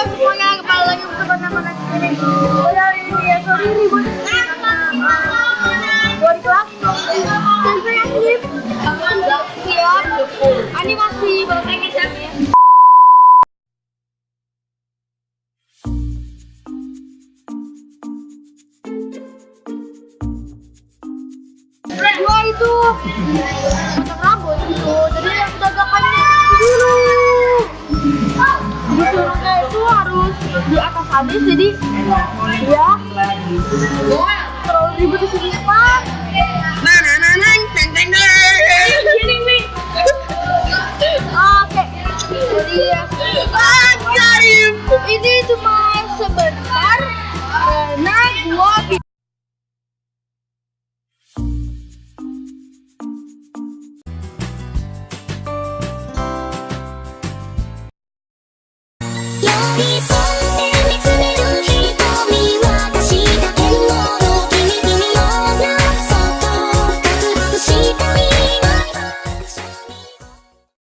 semuanya, kembali lagi bersama teman ini. Hari ini ya, sorry ribut. Gua di kelas. Dan saya Kim. Siap. Animasi bahasa Inggris ya. Gua itu potong rambut itu, jadi yang gagapannya dulu. Disuruhnya itu harus di atas habis, jadi ya terlalu ribet di sini pak. Oke, jadi ya ini cuma sebentar karena gua You'll be